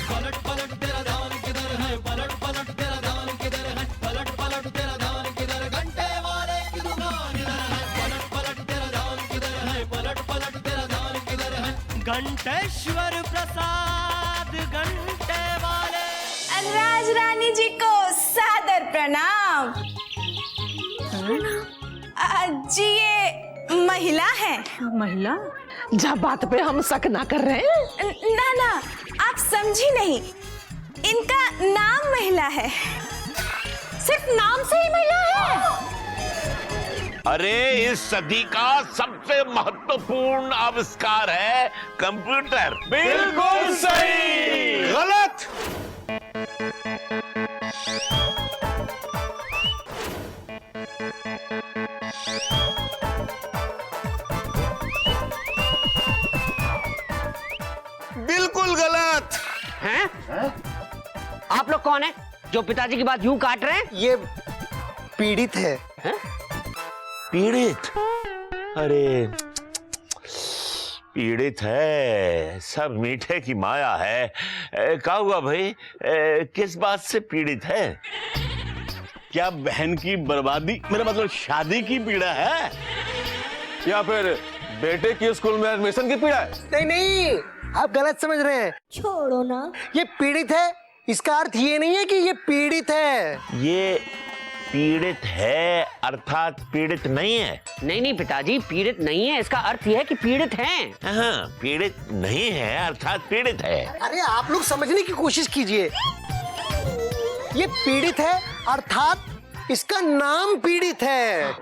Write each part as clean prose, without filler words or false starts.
पलट पलट तेरा ध्यान किधर है, पलट पलट तेरा ध्यान किधर है, पलट पलट तेरा ध्यान किधर, घंटे वाले की दुकान इधर है, पलट पलट तेरा ध्यान किधर है, पलट पलट तेरा ध्यान किधर है। घंटेश्वर प्रसाद घंटे वाले। राज रानी जी को सादर प्रणाम। जी ये महिला है। महिला? जब बात पे हम शक ना कर रहे हैं। ना ना, आप समझी नहीं, इनका नाम महिला है। सिर्फ नाम से ही महिला है? अरे इस सदी का सबसे महत्वपूर्ण आविष्कार है कंप्यूटर। बिल्कुल सही। गलत। बिल्कुल गलत हैं? आप लोग कौन है जो पिताजी की बात यूं काट रहे हैं? ये पीड़ित है। पीड़ित? अरे पीड़ित है, सब मीठे की माया है। क्या हुआ भाई, किस बात से पीड़ित है? क्या बहन की बर्बादी, मेरा मतलब शादी की पीड़ा है, या फिर बेटे की स्कूल में एडमिशन की पीड़ा है? नहीं नहीं, आप गलत समझ रहे हैं। छोड़ो ना। ये पीड़ित है, इसका अर्थ ये नहीं है कि ये पीड़ित है। ये पीड़ित है अर्थात पीड़ित नहीं है। नहीं नहीं पिताजी, पीड़ित नहीं है, इसका अर्थ यह है कि पीड़ित हैं। हाँ, पीड़ित नहीं है अर्थात पीड़ित है। अरे आप लोग समझने की कोशिश कीजिए। ये पीड़ित है अर्थात इसका नाम पीड़ित है।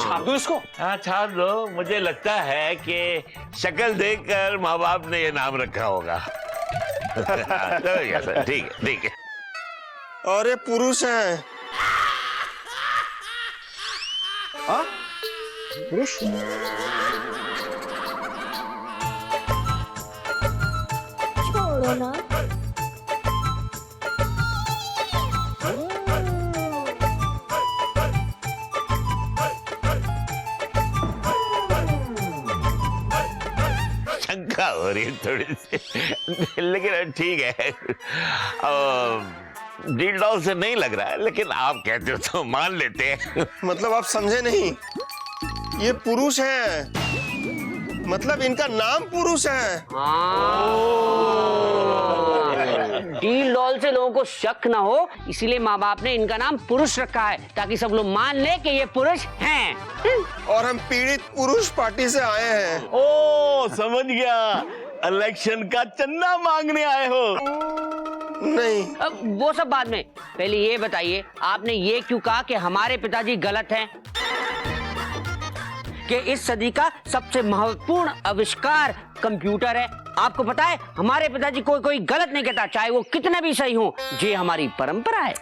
छाप दो इसको। हाँ छाप दो। मुझे लगता है कि शक्ल देखकर माँ बाप ने ये नाम रखा होगा। सर ठीक है ठीक है। और ये पुरुष है। पुरुष? छोड़ो ना। शंका हो रही है थोड़ी सी, लेकिन ठीक है। डील डॉल से नहीं लग रहा है, लेकिन आप कहते हो तो मान लेते हैं। मतलब आप समझे नहीं, ये पुरुष है, मतलब इनका नाम पुरुष है। डील डॉल से लोगों को शक ना हो, इसीलिए माँ बाप ने इनका नाम पुरुष रखा है, ताकि सब लोग मान ले कि ये पुरुष हैं। और हम पीड़ित पुरुष पार्टी से आए हैं। ओ समझ गया, इलेक्शन का चंदा मांगने आए हो। नहीं, अब वो सब बाद में, पहले ये बताइए आपने ये क्यों कहा कि हमारे पिताजी गलत हैं? कि इस सदी का सबसे महत्वपूर्ण आविष्कार कंप्यूटर है। आपको पता है हमारे पिताजी कोई गलत नहीं कहता, चाहे वो कितने भी सही हो। ये हमारी परंपरा है।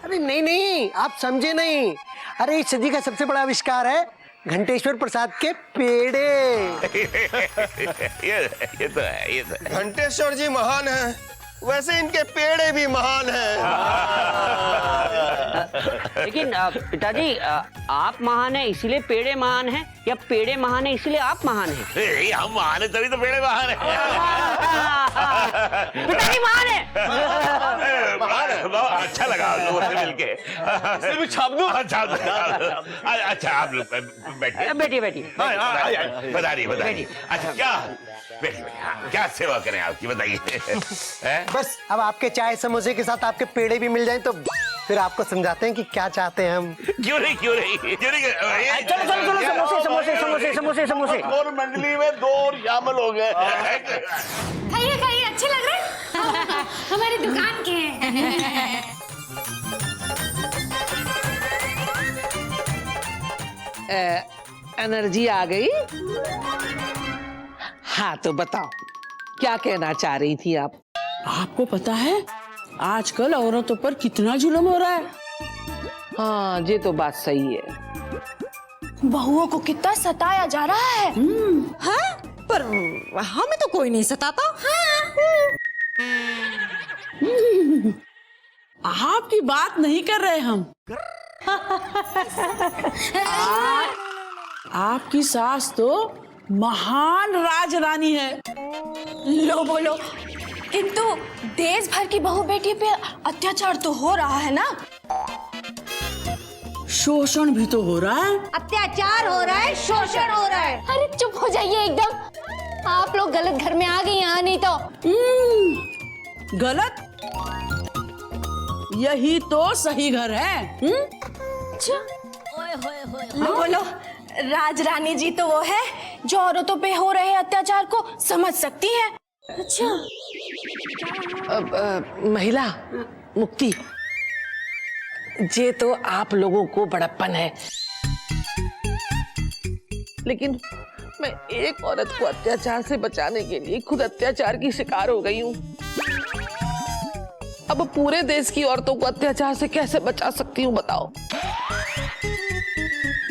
अरे नहीं नहीं, आप समझे नहीं। अरे इस सदी का सबसे बड़ा आविष्कार है घंटेश्वर प्रसाद के पेड़े। ये तो है, ये तो है। घंटेश्वर जी महान हैं, वैसे इनके पेड़े भी महान हैं। लेकिन पिताजी आप महान है इसीलिए पेड़े महान है, या पेड़े महान है इसीलिए आप महान है? हम महान है तभी तो पेड़े महान है। पिताजी महान है। अच्छा लगा लोगों से मिलके। इसे भी छाप दूं? अच्छा आप लोग बैठिए बैठिए बैठिए। बताइए। अच्छा क्या बैठिए, हाँ, क्या सेवा करें आपकी, बताइए। बस अब आपके चाय समोसे के साथ आपके पेड़े भी मिल जाएं तो फिर आपको समझाते हैं कि क्या चाहते हैं हम। क्यों नहीं चलो समोसे। और मंडली में दो और शामिल हो गए। खाइए अच्छे लग रहे हैं। हमारी दुकान के हैं। एनर्जी आ गई। हाँ तो बताओ क्या कहना चाह रही थी आप? आपको पता है आजकल औरतों पर कितना जुल्म हो रहा है? हाँ ये तो बात सही है। बहुओं को कितना सताया जा रहा है। हाँ? पर हमें तो कोई नहीं सताता। आपकी बात नहीं कर रहे हम। आपकी सास तो महान राजरानी है। लो बोलो, किंतु देश भर की बहू बेटी पे अत्याचार तो हो रहा है ना। शोषण भी तो हो रहा है। अत्याचार हो रहा है, शोषण हो रहा है। अरे चुप हो जाइए एकदम, आप लोग गलत घर में आ गई यहाँ, नहीं तो। गलत? यही तो सही घर है। लो बोलो, राजरानी जी तो वो है जो औरतों पे हो रहे अत्याचार को समझ सकती है। अच्छा, महिला मुक्ति, ये तो आप लोगों को बड़प्पन है, लेकिन मैं एक औरत को अत्याचार से बचाने के लिए खुद अत्याचार की शिकार हो गई हूँ। अब पूरे देश की औरतों को अत्याचार से कैसे बचा सकती हूँ बताओ।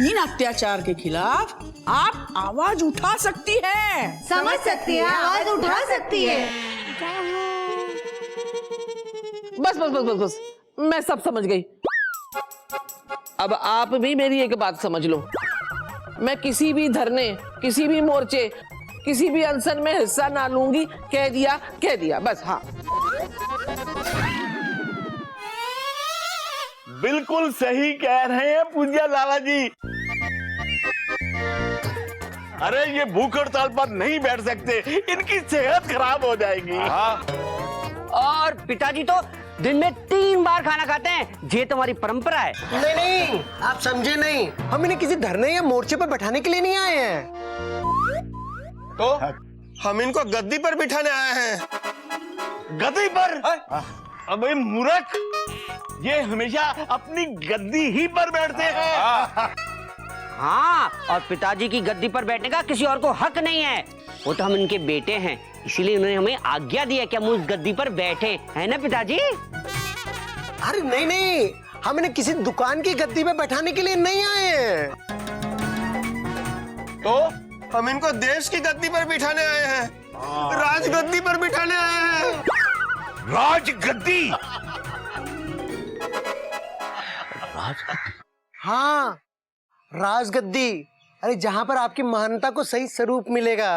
इन अत्याचार के खिलाफ आप आवाज उठा सकती है। समझ सकती है, आवाज उठा सकती है। बस बस बस बस बस, मैं सब समझ गई। अब आप भी मेरी एक बात समझ लो, मैं किसी भी धरने, किसी भी मोर्चे, किसी भी अनशन में हिस्सा ना लूंगी। कह दिया बस। हाँ, बिल्कुल सही कह रहे हैं पूज्य लाला जी। अरे ये भूख हड़ताल पर नहीं बैठ सकते, इनकी सेहत खराब हो जाएगी। और पिताजी तो दिन में 3 बार खाना खाते हैं, ये तुम्हारी परंपरा है। नहीं नहीं, आप समझे नहीं, हम इन्हें किसी धरने या मोर्चे पर बैठाने के लिए नहीं आए हैं। तो हम इनको गद्दी पर बिठाने आए हैं। गद्दी पर? अबे मूर्ख, ये हमेशा अपनी गद्दी ही पर बैठते हैं। हाँ, और पिताजी की गद्दी पर बैठने का किसी और को हक नहीं है। वो तो हम इनके बेटे हैं, इसलिए उन्होंने हमें आज्ञा दी है कि हम उस गद्दी पर बैठे, है ना पिताजी? अरे नहीं नहीं, हम इन्हें किसी दुकान की गद्दी पे बैठाने के लिए नहीं आए हैं। तो हम इनको देश की गद्दी पर बिठाने आए हैं, राजगद्दी पर बिठाने आए हैं। राजगद्दी? हाँ, राजगद्दी। अरे जहां पर आपकी महानता को सही स्वरूप मिलेगा।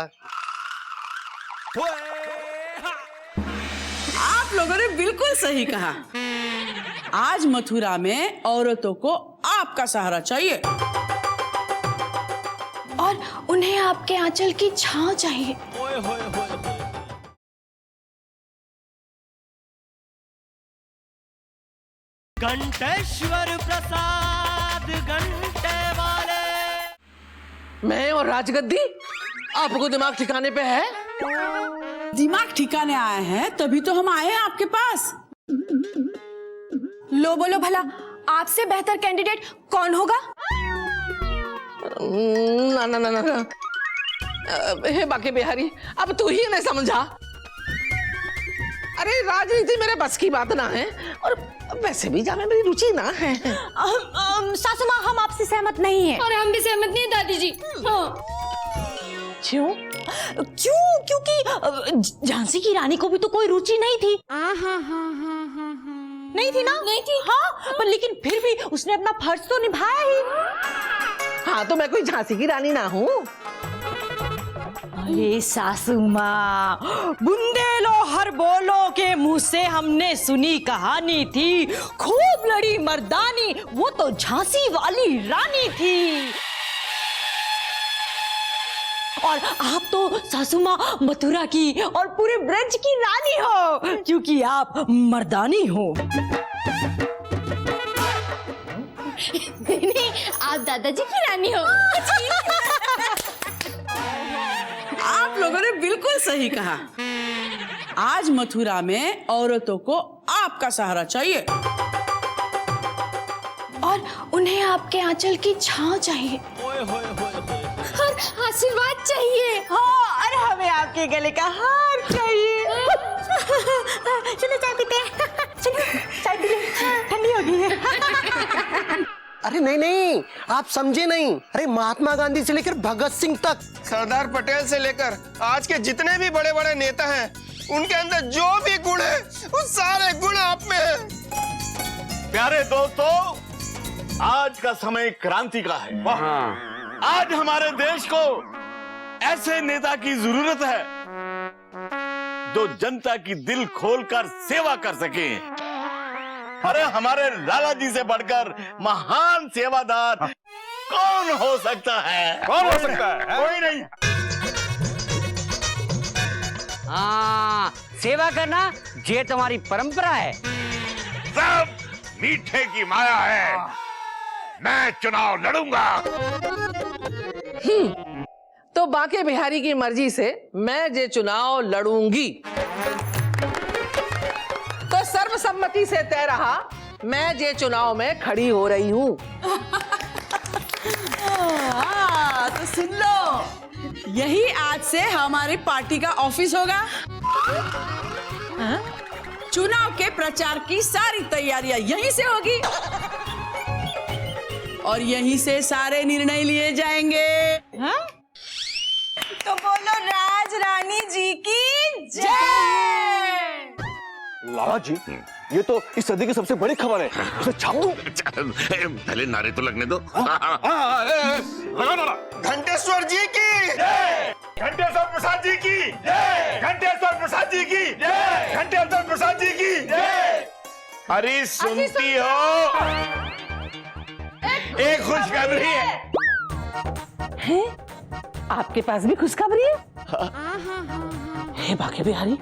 आप लोगों ने बिल्कुल सही कहा। आज मथुरा में औरतों को आपका सहारा चाहिए और उन्हें आपके आंचल की छांव चाहिए। घंटेश्वर प्रसाद घंटे वाले। मैं और राजगद्दी, आपको दिमाग ठिकाने पे है? दिमाग ठिकाने आए हैं तभी तो हम आए हैं आपके पास। लो बोलो भला, आपसे बेहतर कैंडिडेट कौन होगा? ना ना ना ना, ना। हे बाके बिहारी, अब तू ही नहीं समझा। अरे राजनीति मेरे बस की बात ना है, और वैसे भी जाने मेरी रुचि ना है। सासू माँ, हम आपसे सहमत नहीं हैं। और हम भी सहमत नहीं दादी जी। क्यों? क्योंकि झांसी की रानी को भी तो कोई रुचि नहीं थी। नहीं थी ना? नहीं थी। हाँ, पर लेकिन फिर भी उसने अपना फर्ज तो निभाया ही। हाँ, तो मैं कोई झांसी की रानी ना हूँ। अरे सासू माँ, बुंदेलो हर बोलो के मुंह से हमने सुनी कहानी थी, खूब लड़ी मर्दानी, वो तो झांसी वाली रानी थी। और आप तो सासू माँ मथुरा की और पूरे ब्रज की रानी हो, क्योंकि आप मर्दानी हो। नहीं, आप दादाजी की रानी हो। आप लोगों ने बिल्कुल सही कहा। आज मथुरा में औरतों को आपका सहारा चाहिए और उन्हें आपके आंचल की छांव चाहिए। और आशीर्वाद चाहिए। हाँ, और हमें आपके गले का हार चाहिए। चलो चाय पीते हैं। चलो चाय पी ले, ठंडी हो गई है। अरे नहीं नहीं, आप समझे नहीं। अरे महात्मा गांधी से लेकर भगत सिंह तक, सरदार पटेल से लेकर आज के जितने भी बड़े बड़े नेता हैं, उनके अंदर जो भी गुण है, वो सारे गुण आप में हैं। प्यारे दोस्तों, आज का समय क्रांति का है। हाँ। आज हमारे देश को ऐसे नेता की जरूरत है जो जनता की दिल खोलकर सेवा कर सके। अरे हमारे लाला जी से बढ़कर महान सेवादार कौन हो सकता है? कौन हो सकता है? कोई नहीं। हाँ, सेवा करना ये तुम्हारी परंपरा है। सब मीठे की माया है। मैं चुनाव लड़ूंगा। तो बाके बिहारी की मर्जी से मैं जे चुनाव लड़ूंगी। तो सर्वसम्मति से तय रहा, मैं जे चुनाव में खड़ी हो रही हूँ। तो सुन लो, यही आज से हमारी पार्टी का ऑफिस होगा। चुनाव के प्रचार की सारी तैयारियां यहीं से होगी और यहीं से सारे निर्णय लिए जाएंगे। तो बोलो राज रानी जी की जय। लाला जी, ये तो इस सदी की सबसे बड़ी खबर है। इसे छाप दो। पहले नारे तो लगने दो। लगा नारा। घंटेश्वर जी की जय। घंटेश्वर प्रसाद जी की जय। घंटेश्वर प्रसाद जी की जय। घंटेश्वर प्रसाद जी की जय। अरे सुनती हो? एक खुशखबरी है? आपके पास भी खुशखबरी है? हे बाके बिहारी,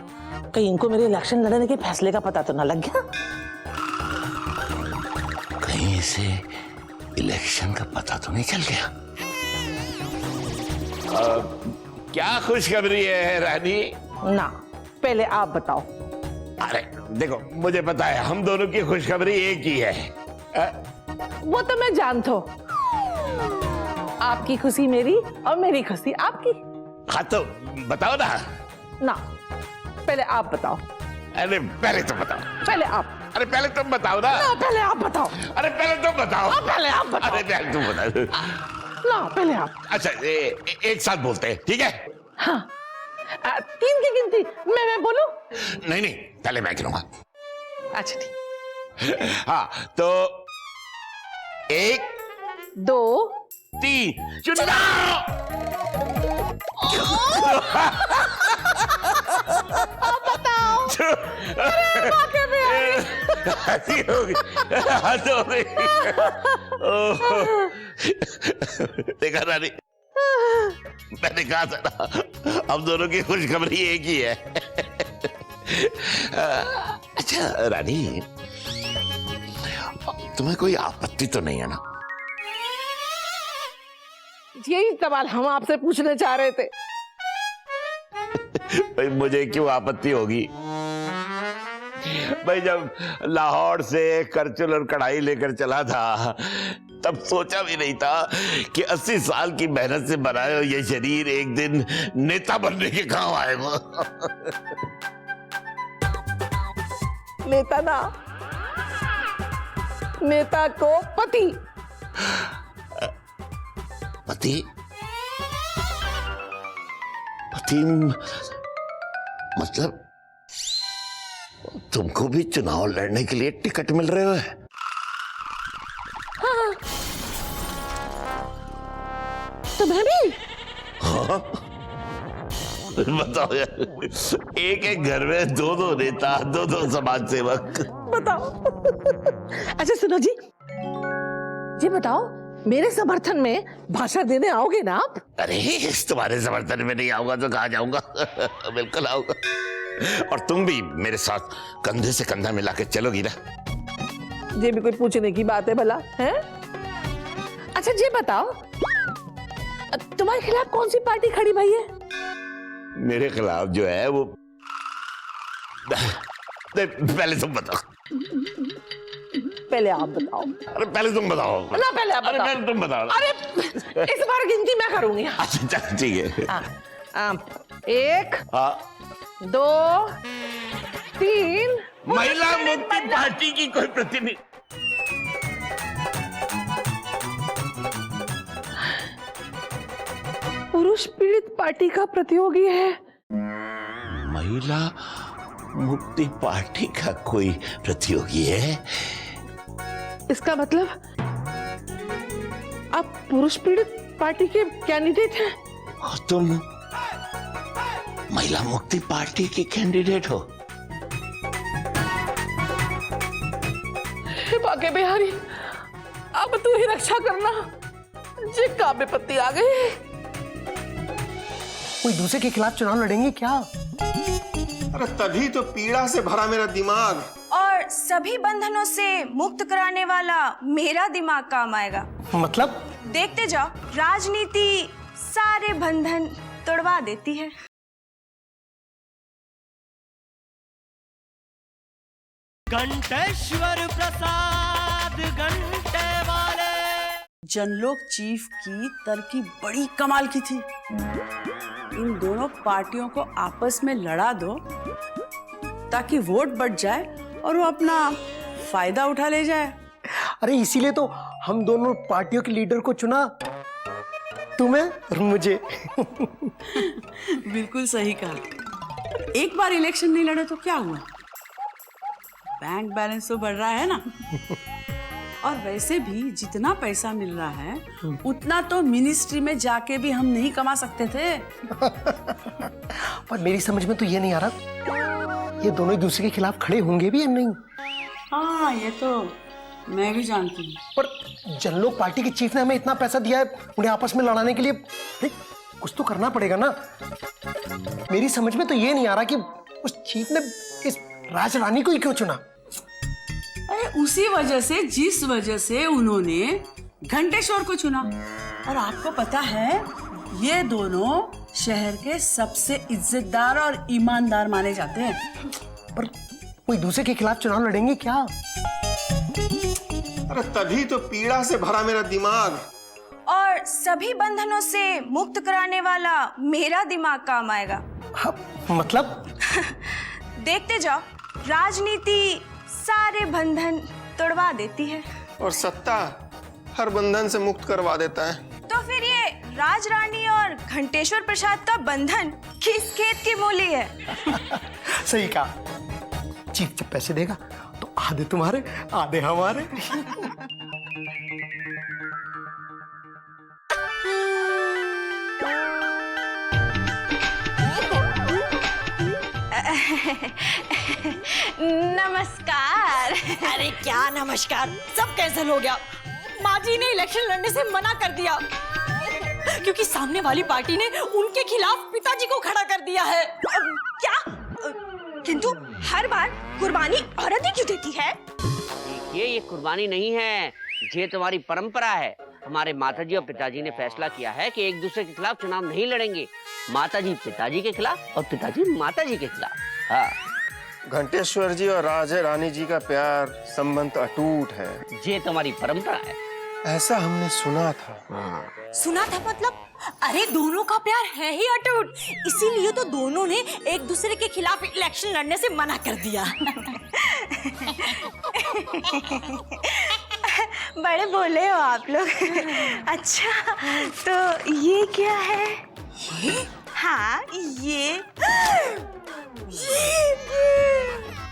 कहीं इनको मेरे इलेक्शन लड़ने के फैसले का पता तो ना लग गया? कहीं इसे इलेक्शन का पता तो नहीं चल गया? क्या खुशखबरी है रानी? ना, पहले आप बताओ। अरे देखो, मुझे पता है हम दोनों की खुशखबरी एक ही है। वो तो मैं जानता हूँ। आपकी खुशी मेरी और मेरी खुशी आपकी। हाँ तो बताओ ना। ना, पहले आप बताओ। अरे पहले तुम बताओ। पहले आप। अरे पहले तुम बताओ ना। ना, पहले आप बताओ। अरे पहले तुम बताओ। पहले आप बताओ। अरे पहले तुम बताओ। ना, पहले आप। अच्छा एक साथ बोलते हैं, ठीक है? हाँ, 3 की गिनती मैं बोलूं? नहीं नहीं, पहले मैं गिनूंगा। अच्छा ठीक। हाँ तो 1 2 3 चुनाव। बताओ। हंसी हो गई, हंस हो गई। देखा रानी, मैंने कहा था ना हम दोनों की खुशखबरी एक ही है। अच्छा रानी, तुम्हें कोई आपत्ति तो नहीं है ना? यही सवाल हम आपसे पूछने चाह रहे थे। भाई मुझे क्यों आपत्ति होगी? भाई जब लाहौर से करचुल और कढ़ाई लेकर चला था तब सोचा भी नहीं था कि 80 साल की मेहनत से बनाया हुआ ये शरीर एक दिन नेता बनने के काम आएगा। नेता ना, नेता को पति। पति? पति मतलब तुमको भी चुनाव लड़ने के लिए टिकट मिल रहे हो? हाँ। तुम्हें भी? हाँ? बताओ यार, एक घर में 2 नेता, 2 समाज सेवक। बताओ। अच्छा सुनो जी, ये बताओ, मेरे समर्थन में भाषण देने आओगे ना आप? अरे तुम्हारे समर्थन में नहीं आऊंगा तो कहाँ जाऊंगा? बिल्कुल आऊंगा। और तुम भी मेरे साथ कंधे से कंधा मिला के चलोगी ना? ये भी कोई पूछने की बात है भला? है? अच्छा ये बताओ, तुम्हारे खिलाफ कौन सी पार्टी खड़ी भाई है? मेरे खिलाफ जो है वो पहले तुम बताओ। पहले आप बताओ। अरे पहले तुम बताओ ना, पहले आप अरे बताओ। पहले तुम बताओ। अरे इस बार गिनती मैं करूंगी। अच्छा चल ठीक है। 1 हाँ 2 3। महिला मुक्ति पार्टी की कोई प्रतिनिधि? पुरुष पीड़ित पार्टी का प्रतियोगी है। महिला मुक्ति पार्टी का कोई प्रतियोगी है? इसका मतलब आप पुरुष पीड़ित पार्टी के कैंडिडेट हैं। और तुम महिला मुक्ति पार्टी की कैंडिडेट हो? हे बाके बिहारी, अब तू ही रक्षा करना, जे का विपत्ति आ गई। कोई दूसरे के खिलाफ चुनाव लड़ेंगे क्या? अरे तभी तो पीड़ा से भरा मेरा दिमाग। और सभी बंधनों से मुक्त कराने वाला मेरा दिमाग काम आएगा। मतलब? देखते जाओ, राजनीति सारे बंधन तोड़वा देती है। घंटेश्वर प्रसाद घंटे वाले। जनलोक चीफ की तरकीब बड़ी कमाल की थी। इन दोनों पार्टियों को आपस में लड़ा दो ताकि वोट बढ़ जाए और वो अपना फायदा उठा ले जाए। अरे इसीलिए तो हम दोनों पार्टियों के लीडर को चुना, तुम्हें और मुझे। बिल्कुल सही कहा। एक बार इलेक्शन नहीं लड़े तो क्या हुआ, बैंक बैलेंस तो बढ़ रहा है ना। और वैसे भी जितना पैसा मिल रहा है उतना तो मिनिस्ट्री में जाके भी हम नहीं कमा सकते थे। पर मेरी समझ में तो ये नहीं आ रहा, ये दोनों एक दूसरे के खिलाफ खड़े होंगे भी या नहीं। हाँ, ये तो मैं भी जानती हूँ। पर जनलोक पार्टी के चीफ ने हमें इतना पैसा दिया है उन्हें आपस में लड़ाने के लिए, कुछ तो करना पड़ेगा ना। मेरी समझ में तो ये नहीं आ रहा कि उस चीफ ने इस राज रानी को ही क्यों चुना। अरे उसी वजह से जिस वजह से उन्होंने घंटेश्वर को चुना। और आपको पता है ये दोनों शहर के सबसे इज्जतदार और ईमानदार माने जाते हैं। पर कोई दूसरे के खिलाफ चुनाव लड़ेंगे क्या? अरे तभी तो पीड़ा से भरा मेरा दिमाग। और सभी बंधनों से मुक्त कराने वाला मेरा दिमाग काम आएगा। हाँ, मतलब? देखते जाओ, राजनीति सारे बंधन तोड़वा देती है। और सत्ता हर बंधन से मुक्त करवा देता है। तो फिर ये राज रानी और घंटेश्वर प्रसाद का बंधन किस खेत की मूली है? सही कहा। चीफ जब पैसे देगा तो आधे तुम्हारे आधे हमारे। नमस्कार। अरे क्या नमस्कार, सब कैंसिल हो गया। माँ जी ने इलेक्शन लड़ने से मना कर दिया क्योंकि सामने वाली पार्टी ने उनके खिलाफ पिताजी को खड़ा कर दिया है। क्या? किंतु हर बार कुर्बानी औरत ही क्यों देती है? देखिए, ये कुर्बानी नहीं है, ये तुम्हारी परंपरा है। हमारे माताजी और पिताजी ने फैसला किया है कि एक दूसरे के खिलाफ चुनाव नहीं लड़ेंगे। माताजी पिताजी के खिलाफ और पिताजी माताजी के खिलाफ। हाँ, घंटेश्वर जी और राजा रानी जी का प्यार संबंध अटूट है, ये तुम्हारी परंपरा है। ऐसा हमने सुना था। सुना था मतलब? अरे दोनों का प्यार है ही अटूट, इसीलिए तो दोनों ने एक दूसरे के खिलाफ इलेक्शन लड़ने से मना कर दिया। बड़े बोले हो आप लोग। अच्छा, तो ये क्या है? हाँ, ये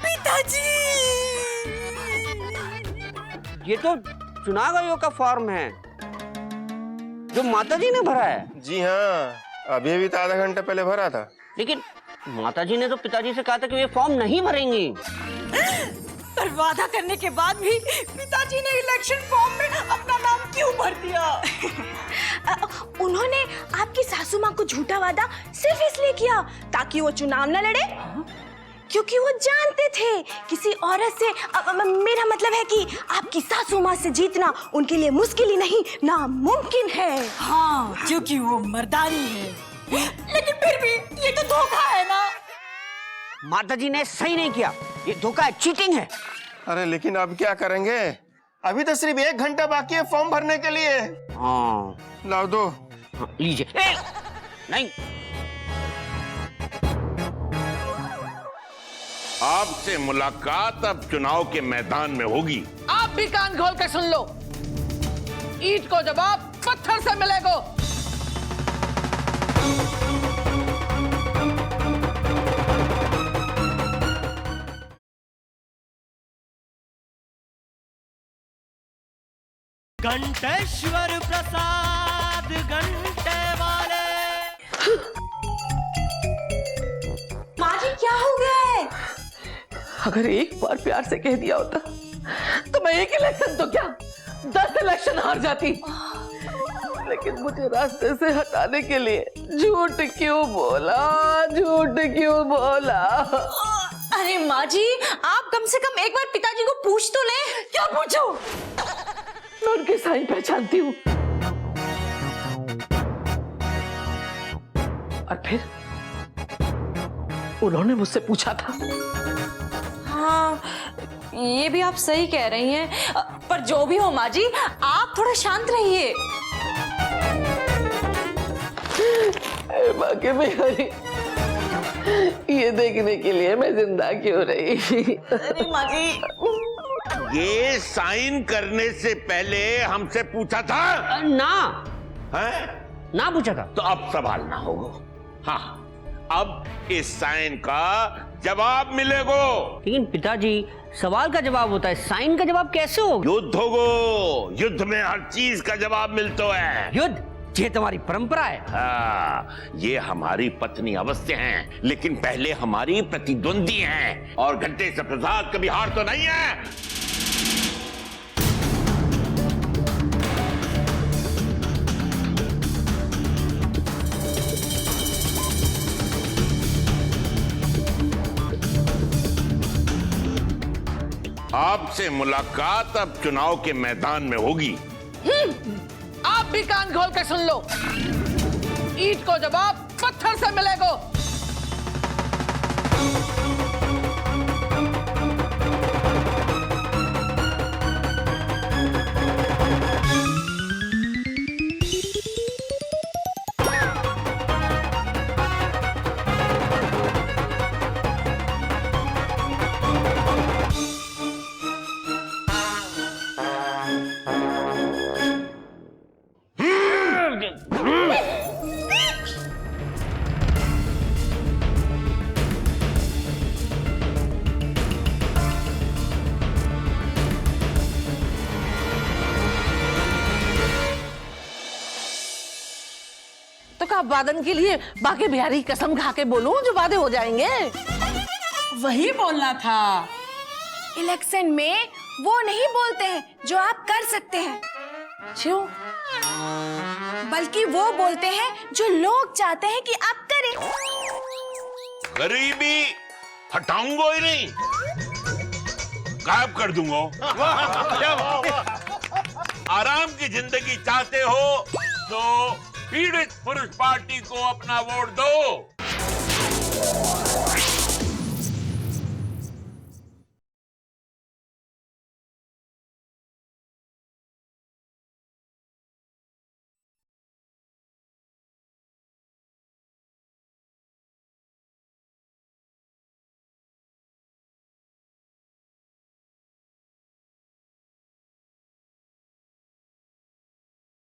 पिताजी। ये तो चुनाव आयोग का फॉर्म है जो माताजी ने भरा है। जी हाँ, अभी भी तो आधा घंटा पहले भरा था। लेकिन माताजी ने तो पिताजी से कहा था कि वे फॉर्म नहीं भरेंगी। पर वादा करने के बाद भी पिताजी ने इलेक्शन फॉर्म में अपना नाम क्यों भर दिया? उन्होंने आपकी सासू माँ को झूठा वादा सिर्फ इसलिए किया ताकि वो चुनाव न लड़े, क्योंकि वो जानते थे किसी औरत से मेरा मतलब है कि आपकी सासू माँ से जीतना उनके लिए मुश्किल ही नहीं नामुमकिन है। हाँ, क्योंकि वो मर्दानी है। लेकिन फिर भी ये तो धोखा है ना। माताजी ने सही नहीं किया, ये धोखा है, चीटिंग है। अरे लेकिन अब क्या करेंगे? अभी तो सिर्फ 1 घंटा बाकी है फॉर्म भरने के लिए। हाँ, लाओ दो। हाँ, लीजिए। नहीं, आपसे मुलाकात अब चुनाव के मैदान में होगी। आप भी कान खोल के सुन लो, ईंट को जवाब पत्थर से मिलेगा। घंटेश्वर प्रसाद घंटे वाले। माँ जी क्या हो गया है? अगर एक बार प्यार से कह दिया होता तो मैं एक इलेक्शन तो क्या 10 इलेक्शन हार जाती, लेकिन मुझे रास्ते से हटाने के लिए झूठ क्यों बोला, झूठ क्यों बोला? अरे माँ जी, आप कम से कम एक बार पिताजी को पूछ तो ले। क्या पूछूं? मैं उनके साइन पहचानती हूँ। और फिर उन्होंने मुझसे पूछा था। हाँ, ये भी आप सही कह रही हैं, पर जो भी हो माँ जी, आप थोड़ा शांत रहिए। बाकी बिहारी, ये देखने के लिए मैं जिंदा क्यों रही? अरे माँ जी, ये साइन करने से पहले हमसे पूछा था? ना है? ना पूछा था। तो अब सवाल ना होगा। हाँ, अब इस साइन का जवाब मिलेगा। लेकिन पिताजी, सवाल का जवाब होता है, साइन का जवाब कैसे होगा? युद्ध होगो, युद्ध में हर चीज का जवाब मिलता है। युद्ध? ये तुम्हारी परंपरा है। हाँ, ये हमारी पत्नी अवश्य हैं, लेकिन पहले हमारी प्रतिद्वंदी हैं, और घंटे से प्रसाद कभी हार तो नहीं है। आपसे मुलाकात अब चुनाव के मैदान में होगी। आप भी कान खोल के सुन लो, ईंट को जवाब पत्थर से मिलेगा। तो क्या वादन के लिए बाकी बिहारी कसम खा के बोलूं जो वादे हो जाएंगे? वही बोलना था। इलेक्शन में वो नहीं बोलते हैं जो आप कर सकते हैं, क्यों? बल्कि वो बोलते हैं जो लोग चाहते हैं कि आप करें। गरीबी हटाऊंगा ही नहीं, गायब कर दूंगा। आराम की जिंदगी चाहते हो तो पीड़ित पुरुष पार्टी को अपना वोट दो।